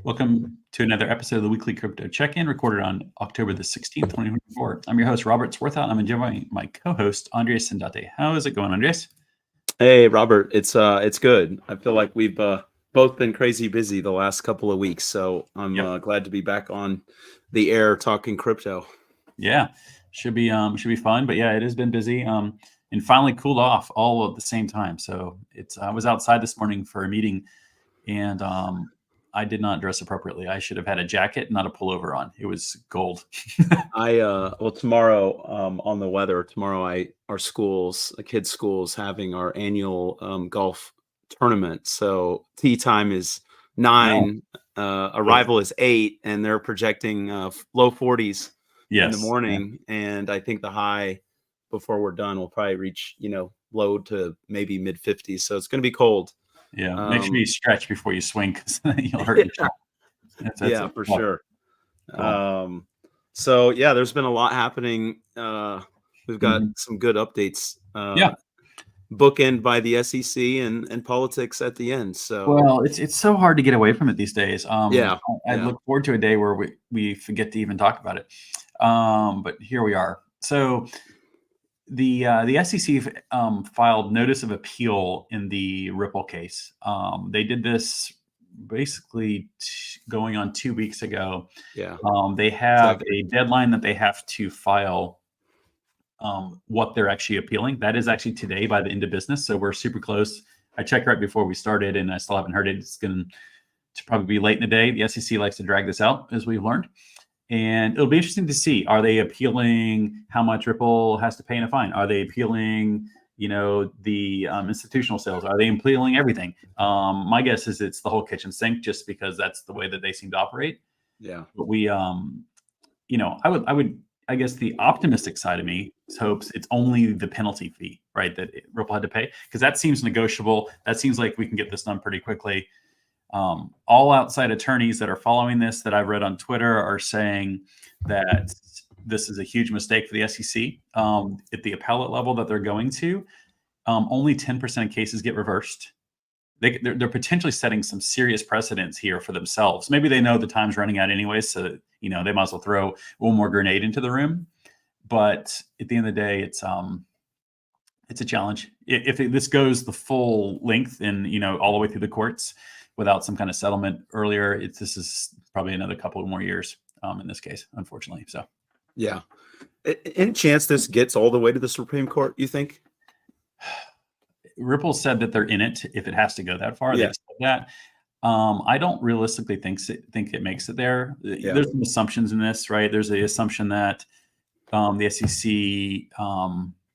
Welcome to another episode of the Weekly Crypto Check-In, recorded on October the 16th, 2024. I'm your host, Robert Swarthout, and I'm joined by my co-host, Andres Sandate. How is it going, Andres? Hey, Robert. It's good. I feel like we've both been crazy busy the last couple of weeks, so I'm glad to be back on the air talking crypto. Yeah, should be fun, but yeah, it has been busy. And finally cooled off all at the same time. So I was outside this morning for a meeting, and I did not dress appropriately. I should have had a jacket, not a pullover on. It was cold. Tomorrow, on the weather, tomorrow our schools, the kids' schools, having our annual golf tournament. So tee time is 9, arrival is 8, and they're projecting low 40s in the morning. Yeah. And I think the high before we're done will probably reach, low to maybe mid 50s. So it's going to be cold. Yeah, make sure you stretch before you swing, because you'll hurt yourself. That's for sure. Cool. So yeah, there's been a lot happening. We've got some good updates. Bookend by the SEC and politics at the end. So well, it's so hard to get away from it these days. I look forward to a day where we forget to even talk about it. But here we are. So the SEC filed notice of appeal in the Ripple case. They did this basically going on 2 weeks ago. Yeah. They have a deadline that they have to file what they're actually appealing. That is actually today by the end of business. So we're super close. I checked right before we started, and I still haven't heard it. It's going to probably be late in the day. The SEC likes to drag this out, as we've learned. And it'll be interesting to see, are they appealing how much Ripple has to pay in a fine? Are they appealing, the institutional sales? Are they appealing everything? My guess is it's the whole kitchen sink, just because that's the way that they seem to operate. Yeah. But I guess the optimistic side of me hopes it's only the penalty fee, right, that Ripple had to pay, because that seems negotiable. That seems like we can get this done pretty quickly. All outside attorneys that are following this that I've read on Twitter are saying that this is a huge mistake for the SEC. At the appellate level that they're going to, only 10% of cases get reversed. They're potentially setting some serious precedents here for themselves. Maybe they know the time's running out anyway, so they might as well throw one more grenade into the room. But at the end of the day, it's a challenge. If this goes the full length and all the way through the courts without some kind of settlement earlier, this is probably another couple of more years in this case, unfortunately. So, yeah. Any chance this gets all the way to the Supreme Court, you think? Ripple said that they're in it if it has to go that far. Yeah. They said that. I don't realistically think it makes it there. Yeah. There's some assumptions in this, right? There's the assumption that the SEC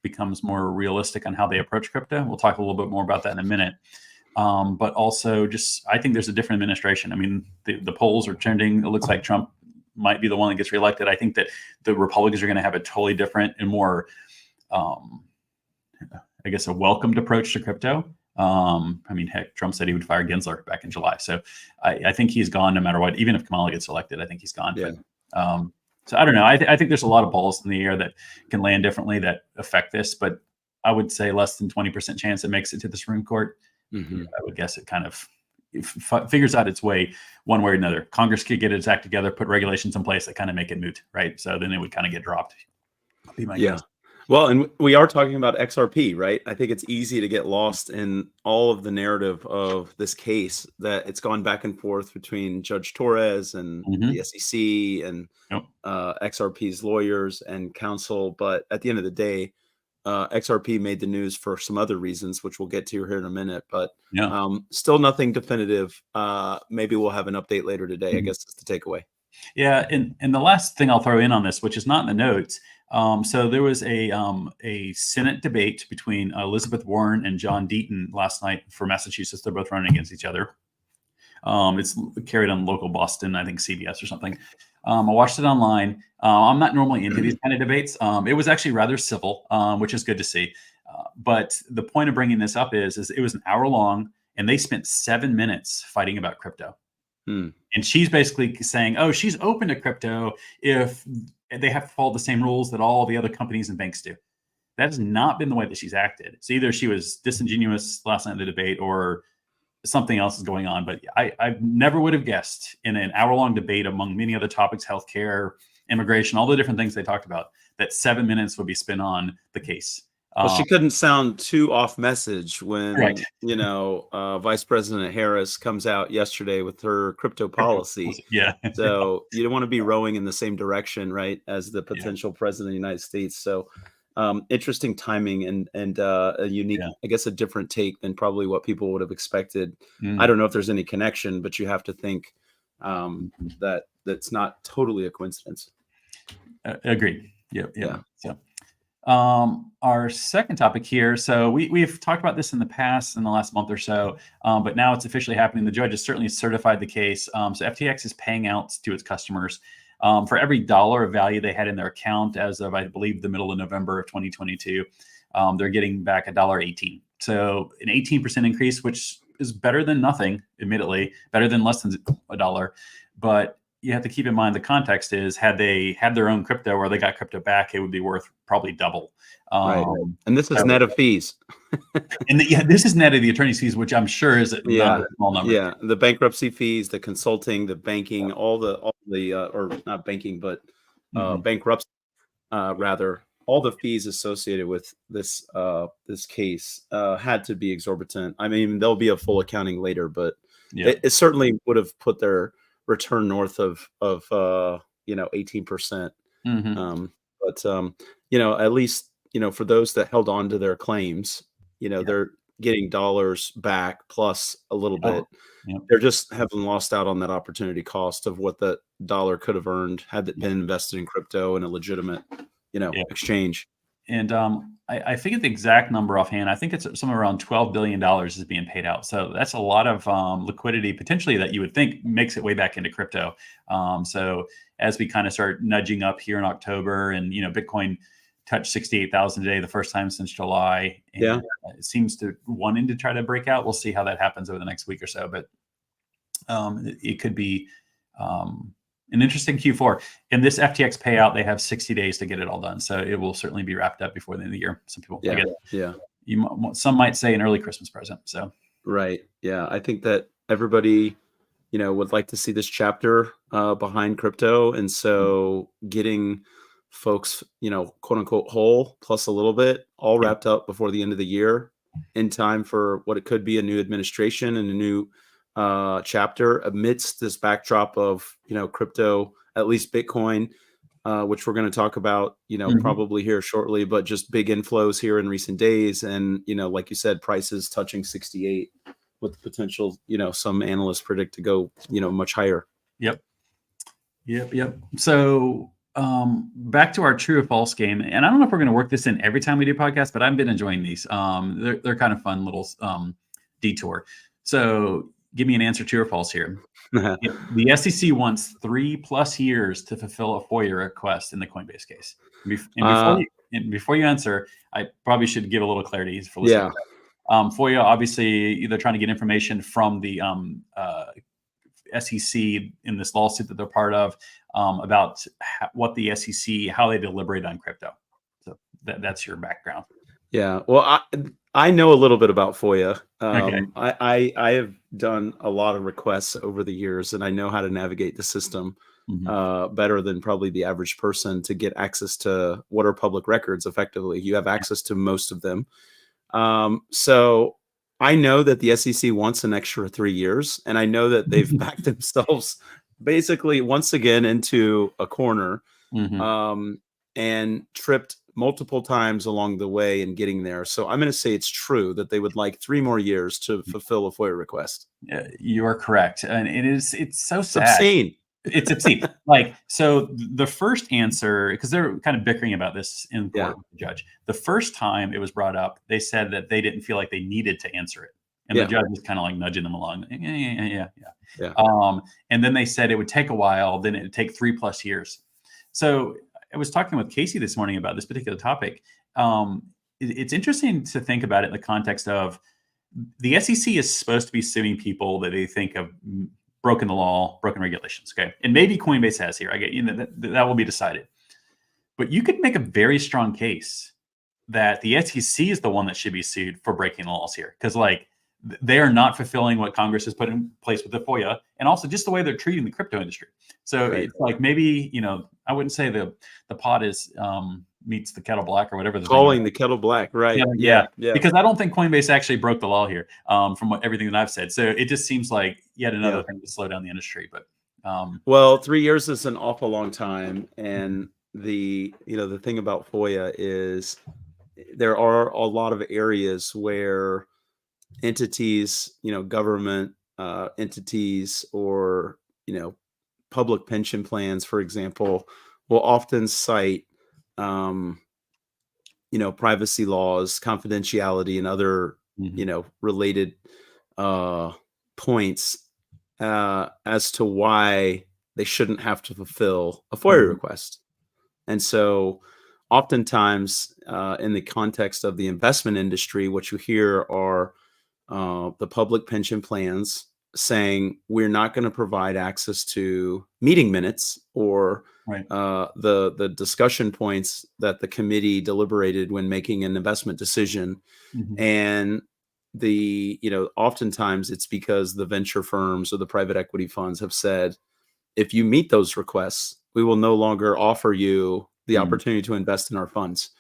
becomes more realistic on how they approach crypto. We'll talk a little bit more about that in a minute. But also, I think there's a different administration. I mean, the polls are trending. It looks like Trump might be the one that gets reelected. I think that the Republicans are going to have a totally different and more, I guess, a welcomed approach to crypto. Heck, Trump said he would fire Gensler back in July. So I think he's gone no matter what. Even if Kamala gets elected, I think he's gone. Yeah. But, so I don't know. I think there's a lot of balls in the air that can land differently that affect this. But I would say less than 20% chance it makes it to the Supreme Court. Mm-hmm. I would guess it kind of figures out its way one way or another. Congress could get its act together, put regulations in place that kind of make it moot, right? So then it would kind of get dropped. That'd be my guess. Well, and we are talking about XRP, right? I think it's easy to get lost in all of the narrative of this case, that it's gone back and forth between Judge Torres and the SEC and XRP's lawyers and counsel. But at the end of the day, XRP made the news for some other reasons, which we'll get to here in a minute. But still nothing definitive. Maybe we'll have an update later today. I guess that's the takeaway. Yeah, and the last thing I'll throw in on this, which is not in the notes. So there was a Senate debate between Elizabeth Warren and John Deaton last night for Massachusetts. They're both running against each other. It's carried on local Boston, I think CBS or something. I watched it online. I'm not normally into these kind of debates. It was actually rather civil, which is good to see. But the point of bringing this up is it was an hour long, and they spent 7 minutes fighting about crypto. Hmm. And she's basically saying, oh, she's open to crypto if they have to follow the same rules that all the other companies and banks do. That has not been the way that she's acted. So either she was disingenuous last night in the debate, or something else is going on. But I never would have guessed in an hour-long debate among many other topics, healthcare, immigration, all the different things they talked about, that 7 minutes would be spent on the case. Well, she couldn't sound too off message when, Right. Vice President Harris comes out yesterday with her crypto policy. Yeah. So you don't want to be rowing in the same direction, right, as the potential president of the United States. So interesting timing and a unique, I guess, a different take than probably what people would have expected. I don't know if there's any connection, but you have to think that that's not totally a coincidence. Agreed. Yeah. So our second topic here. So we've talked about this in the past, in the last month or so, but now it's officially happening. The judge has certainly certified the case. So FTX is paying out to its customers for every dollar of value they had in their account as of, I believe, the middle of November of 2022. They're getting back $1.18. So an 18% increase, which is better than nothing, admittedly, better than less than $1. But you have to keep in mind the context is, had they had their own crypto or they got crypto back, it would be worth probably double. Right. And this is net of fees. And this is net of the attorney's fees, which I'm sure is not a small number. Yeah, the bankruptcy fees, the consulting, the banking, all the or not banking, but bankruptcy, rather, all the fees associated with this this case had to be exorbitant. I mean, there'll be a full accounting later, but it certainly would have put their return north of 18%. But at least for those that held on to their claims, they're getting dollars back plus a little bit. They're just having lost out on that opportunity cost of what the dollar could have earned had it been invested in crypto in a legitimate exchange. And I forget the exact number offhand. I think it's somewhere around $12 billion is being paid out. So that's a lot of liquidity potentially that you would think makes it way back into crypto. So as we kind of start nudging up here in October, and Bitcoin touched 68,000 a day the first time since July. And it seems to wanting to try to break out. We'll see how that happens over the next week or so. But it could be an interesting Q4. And this FTX payout, they have 60 days to get it all done. So it will certainly be wrapped up before the end of the year. Some people, some might say an early Christmas present. So, right. Yeah. I think that everybody, would like to see this chapter behind crypto. And so getting folks, quote unquote, whole plus a little bit all wrapped up before the end of the year in time for what it could be a new administration and a new chapter amidst this backdrop of crypto, at least Bitcoin, which we're going to talk about probably here shortly, but just big inflows here in recent days, and like you said, prices touching 68 with the potential some analysts predict to go much higher. Yep. So back to our true or false game, and I don't know if we're going to work this in every time we do podcasts, but I've been enjoying these. They're kind of fun little detour. So give me an answer, true or false here. The SEC wants 3+ years to fulfill a FOIA request in the Coinbase case. And before you answer, I probably should give a little clarity for listeners. FOIA, obviously, they're trying to get information from the SEC in this lawsuit that they're part of about what the SEC, how they deliberate on crypto. So that's your background. Yeah. Well, I know a little bit about FOIA. I have done a lot of requests over the years, and I know how to navigate the system better than probably the average person to get access to what are public records. Effectively, you have access to most of them. So I know that the SEC wants an extra 3 years, and I know that they've backed themselves basically once again into a corner and tripped multiple times along the way in getting there. So I'm going to say it's true that they would like 3 more years to fulfill a FOIA request. You are correct. And it's so sad. Obscene. It's obscene. So the first answer, because they're kind of bickering about this in court with the judge. The first time it was brought up, they said that they didn't feel like they needed to answer it. And the judge was kind of like nudging them along. Yeah. And then they said it would take a while, then it would take 3+ years. So I was talking with Casey this morning about this particular topic. It's interesting to think about it in the context of the SEC is supposed to be suing people that they think have broken the law, broken regulations. Okay, and maybe Coinbase has here. I get that will be decided, but you could make a very strong case that the SEC is the one that should be sued for breaking the laws here, because like they are not fulfilling what Congress has put in place with the FOIA, and also just the way they're treating the crypto industry. So it's like maybe I wouldn't say the pot is meets the kettle black or whatever. Calling the kettle black, right? Yeah. Because I don't think Coinbase actually broke the law here, from everything that I've said. So it just seems like yet another thing to slow down the industry. But well, 3 years is an awful long time, and the thing about FOIA is there are a lot of areas where entities, government entities, or public pension plans, for example, will often cite privacy laws, confidentiality, and other related points as to why they shouldn't have to fulfill a FOIA request. And so oftentimes in the context of the investment industry, what you hear are the public pension plans saying, we're not going to provide access to meeting minutes or the discussion points that the committee deliberated when making an investment decision. And oftentimes it's because the venture firms or the private equity funds have said, if you meet those requests, we will no longer offer you the opportunity to invest in our funds.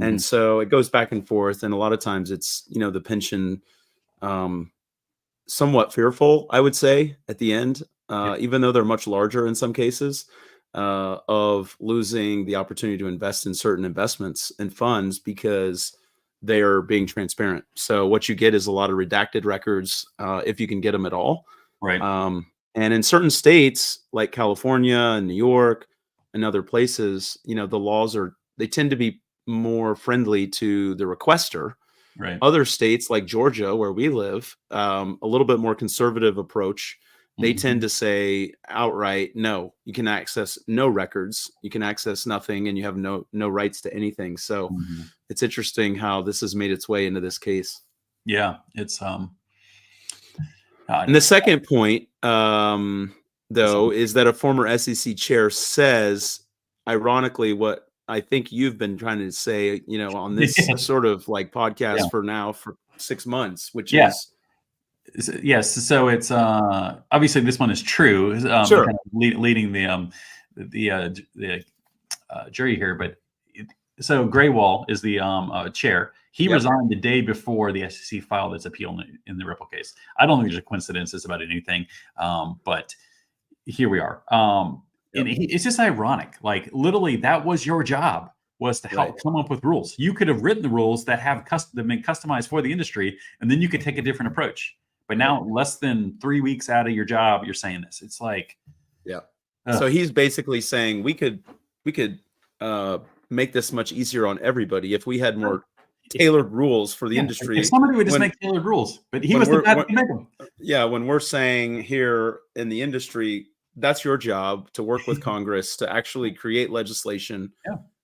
And so it goes back and forth. And a lot of times it's, the pension, somewhat fearful, I would say, at the end, even though they're much larger in some cases, of losing the opportunity to invest in certain investments and funds because they are being transparent. So what you get is a lot of redacted records, if you can get them at all. Right. And in certain states like California and New York and other places, the laws they tend to be more friendly to the requester. Right. Other states like Georgia, where we live, a little bit more conservative approach. They tend to say outright, no, you can access no records, you can access nothing, and you have no rights to anything. So it's interesting how this has made its way into this case. Yeah, it's and the second point, though, is that a former SEC chair says, ironically, what I think you've been trying to say, on this sort of like podcast for 6 months, which is. Yes. So it's obviously this one is true. Sure. Kind of leading the jury here, but so Graywall is the chair. He resigned the day before the SEC filed its appeal in the Ripple case. I don't think there's a coincidence about anything, but here we are. And it's just ironic. Like literally, that was your job, was to help come up with rules. You could have written the rules that have been customized for the industry, and then you could take a different approach. But now, less than 3 weeks out of your job, you're saying this. It's like, So he's basically saying we could make this much easier on everybody if we had more tailored rules for the industry. If somebody would just make tailored rules, but he was the guy to make them. Yeah, when we're saying here in the industry, that's your job to work with Congress to actually create legislation.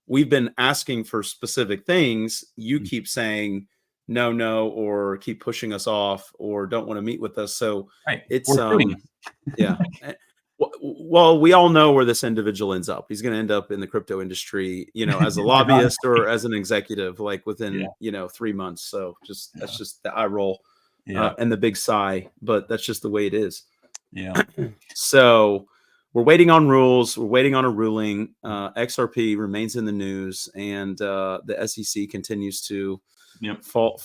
We've been asking for specific things. You keep saying no, or keep pushing us off, or don't want to meet with us. So it's Well, we all know where this individual ends up. He's going to end up in the crypto industry, as a lobbyist or as an executive, like within 3 months. So that's just the eye roll and the big sigh. But that's just the way it is. Yeah. So we're waiting on rules. We're waiting on a ruling. XRP remains in the news, and the SEC continues to fall.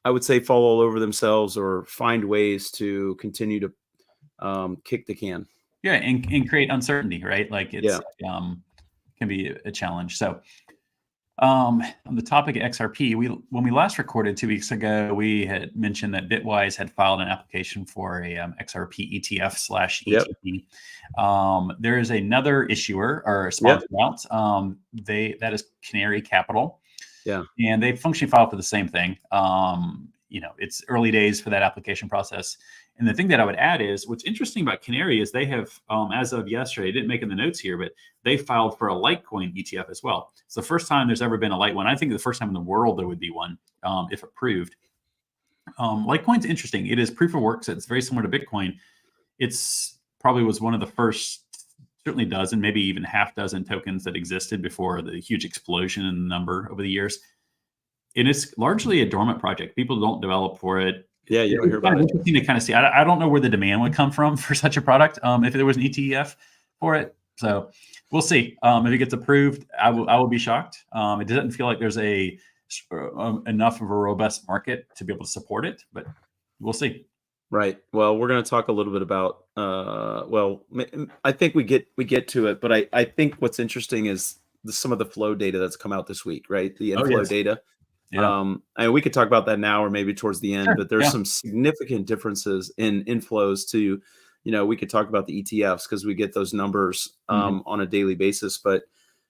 I would say fall all over themselves or find ways to continue to kick the can. Yeah, and create uncertainty, right? Like it's can be a challenge. So on the topic of XRP, when we last recorded 2 weeks ago, we had mentioned that Bitwise had filed an application for a XRP ETF/ETP. There is another issuer or sponsor out. That is Canary Capital. Yeah, and they functionally filed for the same thing. It's early days for that application process. And the thing that I would add is what's interesting about Canary is they have, as of yesterday, I didn't make in the notes here, but they filed for a Litecoin ETF as well. It's the first time there's ever been a Lite one. I think the first time in the world there would be one, if approved. Litecoin's interesting. It is proof of work, so it's very similar to Bitcoin. it's probably was one of the first, certainly dozen, maybe even half dozen tokens that existed before the huge explosion in the number over the years. And it's largely a dormant project. People don't develop for it. Yeah, you don't hear about it. It's interesting to kind of see. I don't know where the demand would come from for such a product if there was an ETF for it. So we'll see. If it gets approved, I will be shocked. It doesn't feel like there's enough of a robust market to be able to support it, but we'll see. Right. Well, we're going to talk a little bit about. I think we get to it, but I think what's interesting is some of the flow data that's come out this week. Right, the inflow data. Yeah. And we could talk about that now or maybe towards the end, Sure. but there's some significant differences in inflows to, we could talk about the ETFs because we get those numbers on a daily basis. But,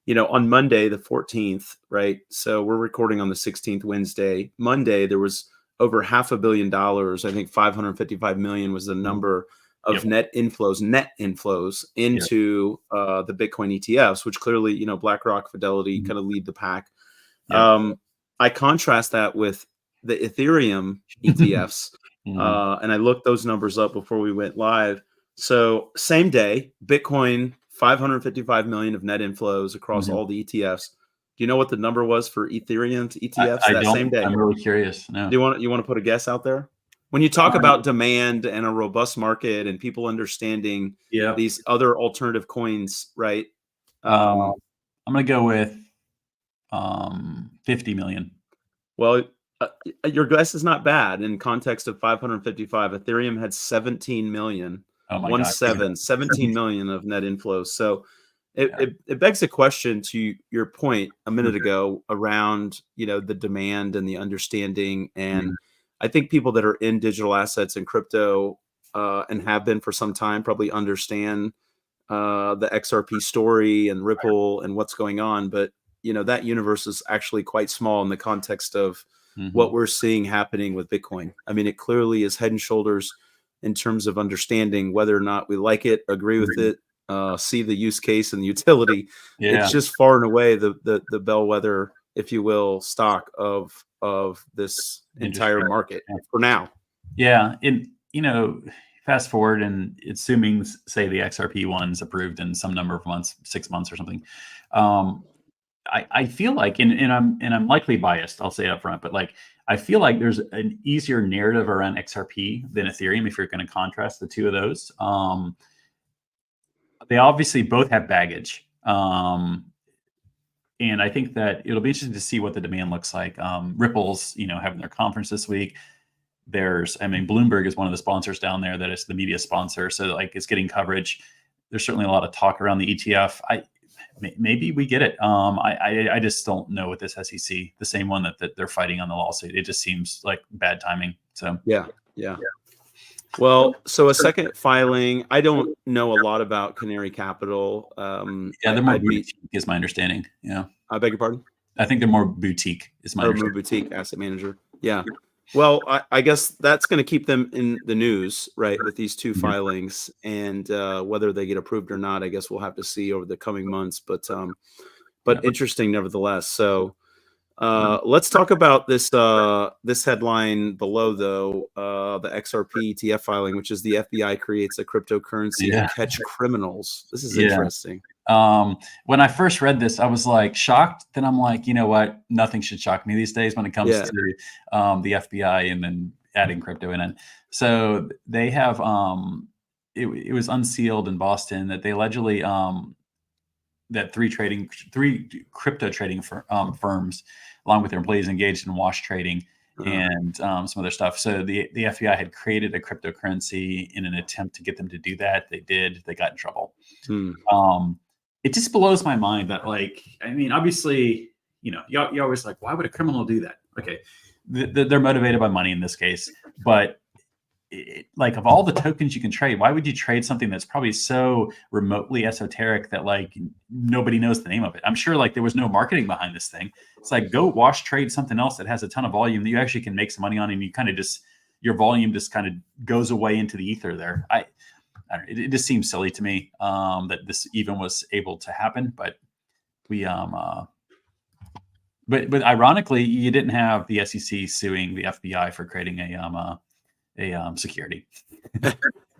on Monday, the 14th, right? So we're recording on the 16th, Wednesday. Monday, there was over $500 million. I think 555 million was the number of net inflows into the Bitcoin ETFs, which clearly, BlackRock, Fidelity kind of lead the pack. I contrast that with the Ethereum ETFs, and I looked those numbers up before we went live. So same day, Bitcoin, 555 million of net inflows across all the ETFs. Do you know what the number was for Ethereum ETFs I that don't, same day? I'm really curious. No. Do you want to put a guess out there? When you talk about demand and a robust market and people understanding these other alternative coins, right? I'm going to go with 50 million. Well, your guess is not bad in context of 555. Ethereum had 17 million. Oh my God. 17 million of net inflows. So it begs a question to your point a minute ago around, the demand and the understanding. And I think people that are in digital assets and crypto and have been for some time probably understand the XRP story and Ripple and what's going on. But that universe is actually quite small in the context of what we're seeing happening with Bitcoin. I mean, it clearly is head and shoulders in terms of understanding whether or not we like it, agree with it, see the use case and the utility. It's just far and away the bellwether, if you will, stock of this entire market for now. Yeah. And, fast forward and assuming, say, the XRP one's approved in some number of months, 6 months or something. I feel like, and I'm likely biased, I'll say up front, but like, I feel like there's an easier narrative around XRP than Ethereum if you're going to contrast the two of those. They obviously both have baggage. And I think that it'll be interesting to see what the demand looks like. Ripple's, having their conference this week. Bloomberg is one of the sponsors down there that is the media sponsor. So like it's getting coverage. There's certainly a lot of talk around the ETF. Maybe we get it. I just don't know with this SEC, the same one that they're fighting on the lawsuit. It just seems like bad timing. So yeah. Well, so a second filing. I don't know a lot about Canary Capital. They're more boutique, is my understanding. Yeah, I beg your pardon. I think they're more boutique. Is my understanding. More boutique asset manager. Yeah. Well, I guess that's going to keep them in the news, right, with these two filings, and whether they get approved or not, I guess we'll have to see over the coming months. But interesting nevertheless. So let's talk about this headline below, though, the XRP ETF filing, which is the FBI creates a cryptocurrency to catch criminals. This is interesting. When I first read this, I was like shocked. Then I'm like, you know what? Nothing should shock me these days when it comes to the FBI and then adding crypto in it. So they have it was unsealed in Boston that they allegedly that three crypto trading firms, along with their employees, engaged in wash trading and some other stuff. So the FBI had created a cryptocurrency in an attempt to get them to do that. They did. They got in trouble. It just blows my mind that, like, I mean, obviously, you're always like, why would a criminal do that? Okay, they're motivated by money in this case, but like, of all the tokens you can trade, why would you trade something that's probably so remotely esoteric that like nobody knows the name of it? I'm sure like there was no marketing behind this thing. It's like, go wash trade something else that has a ton of volume that you actually can make some money on, and you kind of just, your volume just kind of goes away into the ether there. It just seems silly to me that this even was able to happen. But we but ironically, you didn't have the SEC suing the FBI for creating a security.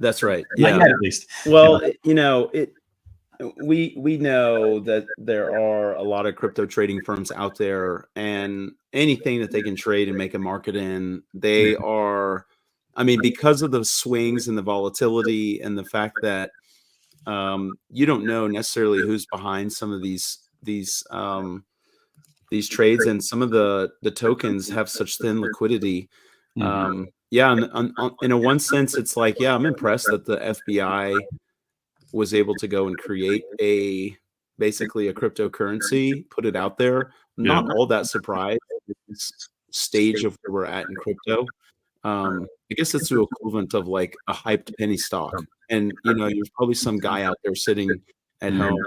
That's right. Not Yeah. yet, at least. Well, you know, we know that there are a lot of crypto trading firms out there, and anything that they can trade and make a market in, they are, I mean, because of the swings and the volatility and the fact that you don't know necessarily who's behind some of these trades, and some of the tokens have such thin liquidity. Yeah, and in a one sense, it's like, yeah, I'm impressed that the FBI was able to go and create basically a cryptocurrency, put it out there. Yeah. Not all that surprised at this stage of where we're at in crypto. I guess it's the equivalent of like a hyped penny stock. And you know, there's probably some guy out there sitting at home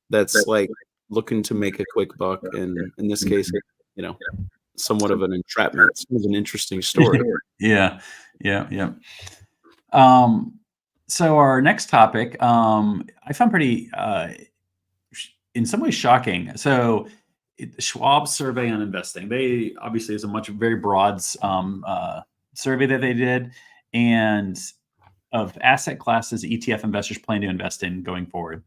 that's like looking to make a quick buck. And in this case, you know, somewhat of an entrapment. It's kind of an interesting story. Yeah. So our next topic, I found pretty, in some ways, shocking. So Schwab's survey on investing, they obviously is a very broad survey that they did, and of asset classes ETF investors plan to invest in going forward.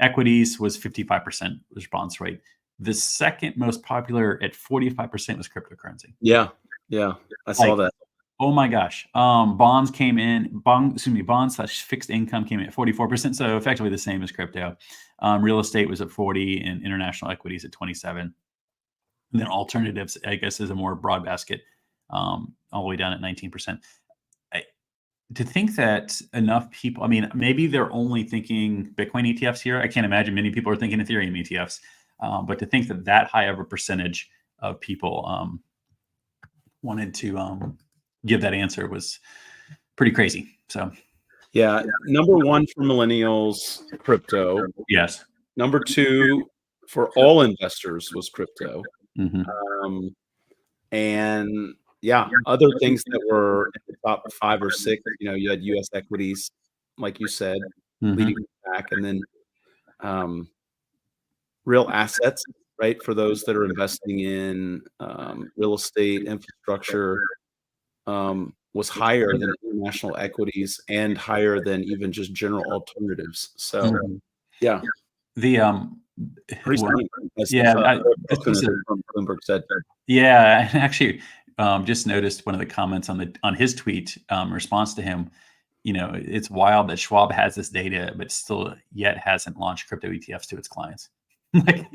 Equities was 55% response rate. The second most popular at 45% was cryptocurrency. Yeah, I saw that. Oh my gosh. Bonds came in, bonds/fixed income came in at 44%. So effectively the same as crypto. Real estate was at 40 and international equities at 27. And then alternatives, I guess, is a more broad basket, all the way down at 19%. To think that enough people, I mean, maybe they're only thinking Bitcoin ETFs here. I can't imagine many people are thinking Ethereum ETFs. But to think that high of a percentage of people wanted to give that answer was pretty crazy. So, yeah, number one for millennials, crypto. yes. Number two for all investors was crypto. And yeah, other things that were in the top 5 or 6, you know, you had US equities, like you said, leading back, and then real assets, right? For those that are investing in real estate, infrastructure, was higher than international equities and higher than even just general alternatives. So, yeah. The Pretty well, stunning, as yeah, Bloomberg said. yeah, I actually just noticed one of the comments on his tweet response to him. You know, it's wild that Schwab has this data, but still yet hasn't launched crypto ETFs to its clients. Like,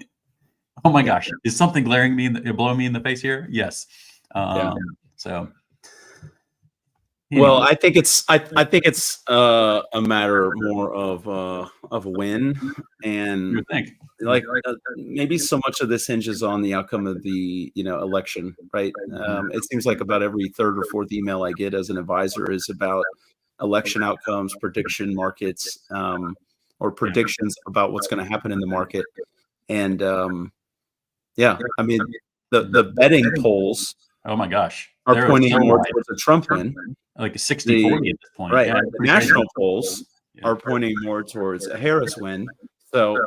oh my gosh, is something blowing me in the face here? Yes. So. Well, I think it's a matter more of a win, and You would think. like maybe so much of this hinges on the outcome of the election, right? It seems like about every third or fourth email I get as an advisor is about election outcomes, prediction markets, or predictions about what's going to happen in the market. And yeah, I mean the betting polls, oh my gosh, are pointing more towards a Trump win. Like a 60-40 at this point. Right. Yeah, the national polls are pointing more towards a Harris win. So,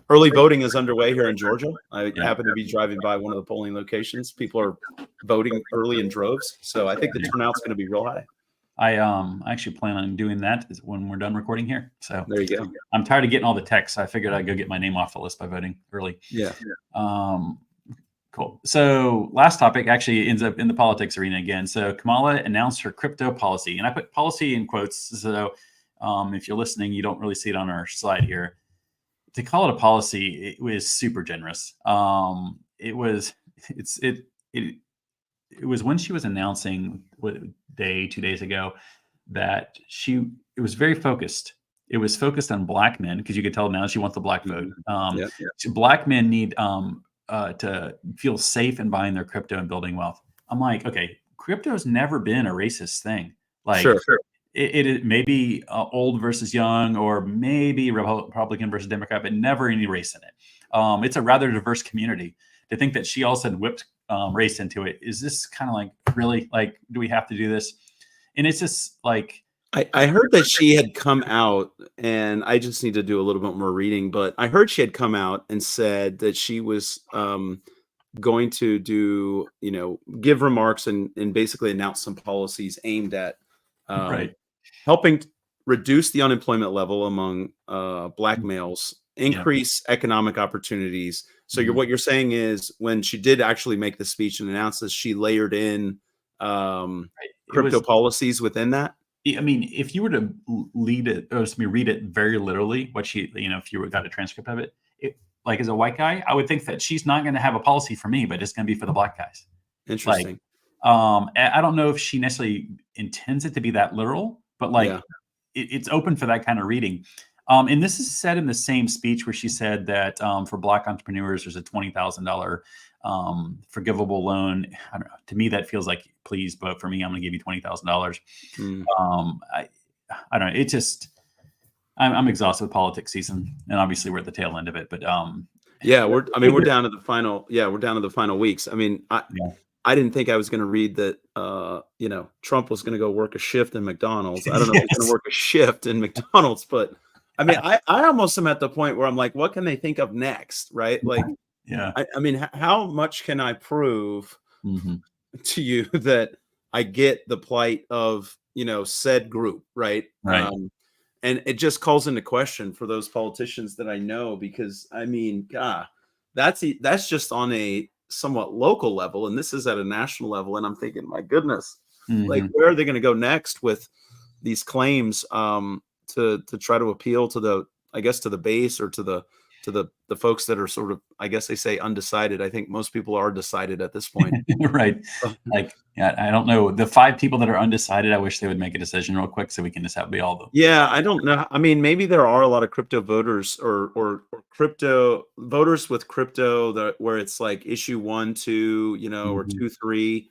early voting is underway here in Georgia. I happen to be driving by one of the polling locations. People are voting early in droves. So I think the turnout's going to be real high. I actually plan on doing that when we're done recording here. So there you go. I'm tired of getting all the texts. So I figured I'd go get my name off the list by voting early. Yeah. Cool. So last topic actually ends up in the politics arena again. So Kamala announced her crypto policy, and I put policy in quotes. So if you're listening, you don't really see it on our slide here. To call it a policy, it was super generous. It was when she was announcing 2 days ago that it was very focused. It was focused on Black men, because you could tell now she wants the Black vote. Black men need to feel safe in buying their crypto and building wealth. I'm like, okay, crypto's never been a racist thing. Like, sure. It may be old versus young, or maybe Republican versus Democrat, but never any race in it. It's a rather diverse community. To think that she all of a sudden whipped race into it, is this kind of like, really, like, do we have to do this? And it's just like, I heard that she had come out, and I just need to do a little bit more reading, but I heard she had come out and said that she was going to give remarks and basically announce some policies aimed at Right. helping reduce the unemployment level among Black Mm, males, yeah. increase economic opportunities. So Mhm. what you're saying is when she did actually make the speech and announce this, she layered in Right. It crypto was policies within that. I mean, if you were to lead it, or excuse me, read it very literally, what she, if you got a transcript of it, like as a white guy, I would think that she's not going to have a policy for me, but it's going to be for the black guys. Like, Interesting. I don't know if she necessarily intends it to be that literal, but like Yeah. it's open for that kind of reading. And this is said in the same speech where she said that for Black entrepreneurs, there's a $20,000 forgivable loan. I don't know. To me, that feels like, please vote for me. I'm going to give you $20,000. Mm. Um, I, I don't know. It just, I'm exhausted with politics season, and obviously we're at the tail end of it. But Yeah, we're down to the final. Yeah, we're down to the final weeks. I mean, yeah, I didn't think I was going to read that. Trump was going to go work a shift in McDonald's. I don't know if he's going to yes, work a shift in McDonald's, but I mean, I almost am at the point where I'm like, what can they think of next, right? Like, yeah, I mean, how much can I prove hmm to you that I get the plight of said group, right? right, And it just calls into question for those politicians that I know, because I mean, God, that's just on a somewhat local level, and this is at a national level. And I'm thinking, my goodness, like hmm where are they going to go next with these claims to try to appeal to the, I guess, to the base, or to the folks that are sort of, I guess they say, undecided. I think most people are decided at this point. right. Like, yeah, I don't know. The 5 people that are undecided, I wish they would make a decision real quick so we can just have be all the. Yeah, I don't know. I mean, maybe there are a lot of crypto voters, or crypto voters with crypto, that where it's like issue 1, 2, or Mhm. 2, 3,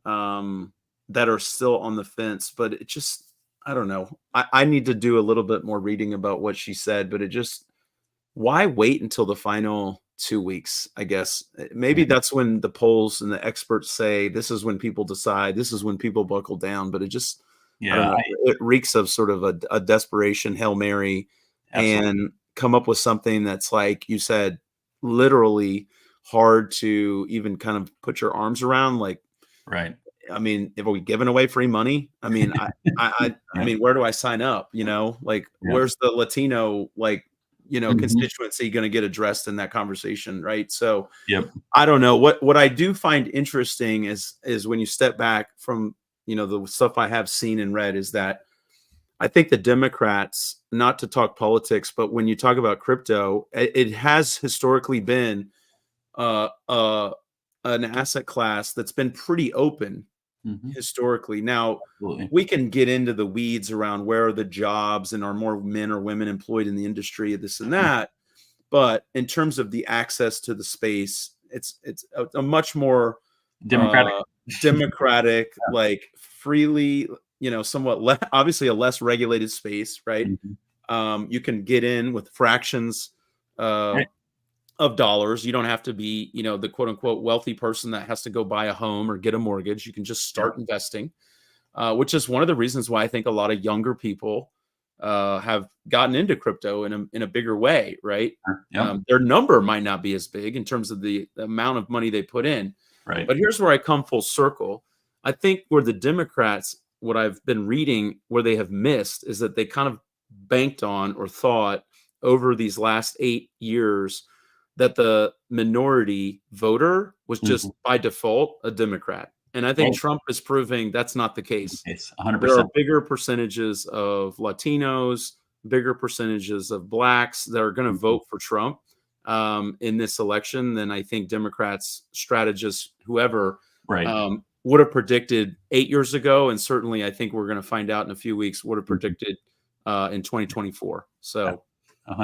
that are still on the fence. But it just, I don't know. I need to do a little bit more reading about what she said, but it just, why wait until the final 2 weeks? I guess maybe Yeah, that's when the polls and the experts say this is when people decide, this is when people buckle down. But it just, I don't yeah, know. It reeks of sort of a desperation Hail Mary, absolutely. and come up with something that's, like you said, literally hard to even kind of put your arms around. Like, Right. I mean, if we giving away free money, I mean, I Yep, mean, where do I sign up? Like, yep, where's the Latino, like, mhm, constituency going to get addressed in that conversation, right? So yep, I don't know. What I do find interesting is when you step back from the stuff I have seen and read, is that I think the Democrats, not to talk politics, but when you talk about crypto, it has historically been uh, uh, an asset class that's been pretty open mhm, historically. Now, absolutely. we can get into the weeds around where are the jobs, and are more men or women employed in the industry, this and Mm, that. But in terms of the access to the space, it's a much more Democratic. uh, democratic, like freely, somewhat obviously a less regulated space, right? Mhm, You can get in with fractions uh, right, of dollars. You don't have to be, the quote unquote wealthy person that has to go buy a home or get a mortgage. You can just yep, start investing, which is one of the reasons why I think a lot of younger people have gotten into crypto in a bigger way, right? yep, Their number might not be as big in terms of the amount of money they put in, right, but here's where I come full circle. I think where the Democrats, what I've been reading, where they have missed, is that they kind of banked on, or thought over these last 8 years, that the minority voter was mhm, just by default a Democrat. And I think right, Trump is proving that's not the case. it's There are 100%. bigger percentages of Latinos, bigger percentages of Blacks that are going to Mhm, vote for Trump in this election than I think Democrats, strategists, whoever, right, would have predicted 8 years ago. And certainly, I think we're going to find out in a few weeks, would have mhm, predicted in 2024. yeah, So,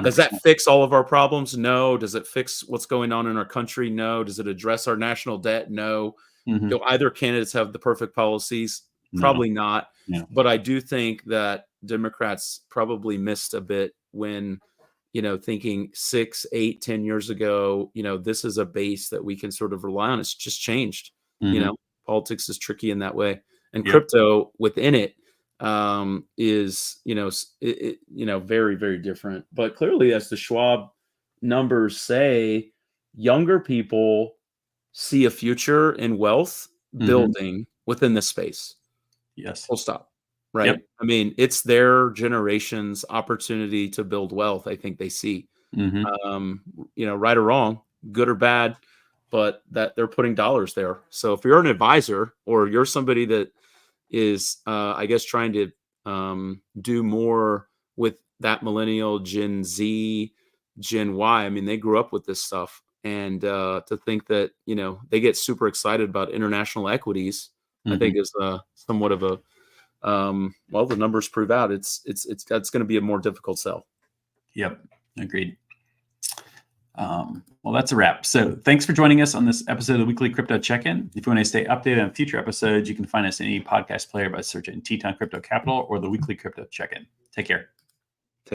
does that 100%. fix all of our problems? No. Does it fix what's going on in our country? No. Does it address our national debt? No. Mhm, Do either candidates have the perfect policies? no, Probably not. no, But I do think that Democrats probably missed a bit when, thinking 6, 8, 10 years ago, this is a base that we can sort of rely on. It's just changed. You mhm, know, Politics is tricky in that way. And yep, crypto within it is, very, very different. But clearly, as the Schwab numbers say, younger people see a future in wealth mhm, building within this space. yes. Full stop. right? Yep. I mean, it's their generation's opportunity to build wealth. I think they see, right or wrong, good or bad, but that they're putting dollars there. So if you're an advisor or you're somebody that is, I guess, trying to do more with that millennial Gen Z, Gen Y. I mean, they grew up with this stuff, and to think that they get super excited about international equities, I think is somewhat of a well, the numbers prove out that's going to be a more difficult sell. Yep. Agreed. Well, that's a wrap. So thanks for joining us on this episode of the Weekly Crypto Check-In. If you want to stay updated on future episodes, you can find us in any podcast player by searching Teton Crypto Capital or the Weekly Crypto Check-In. Take care.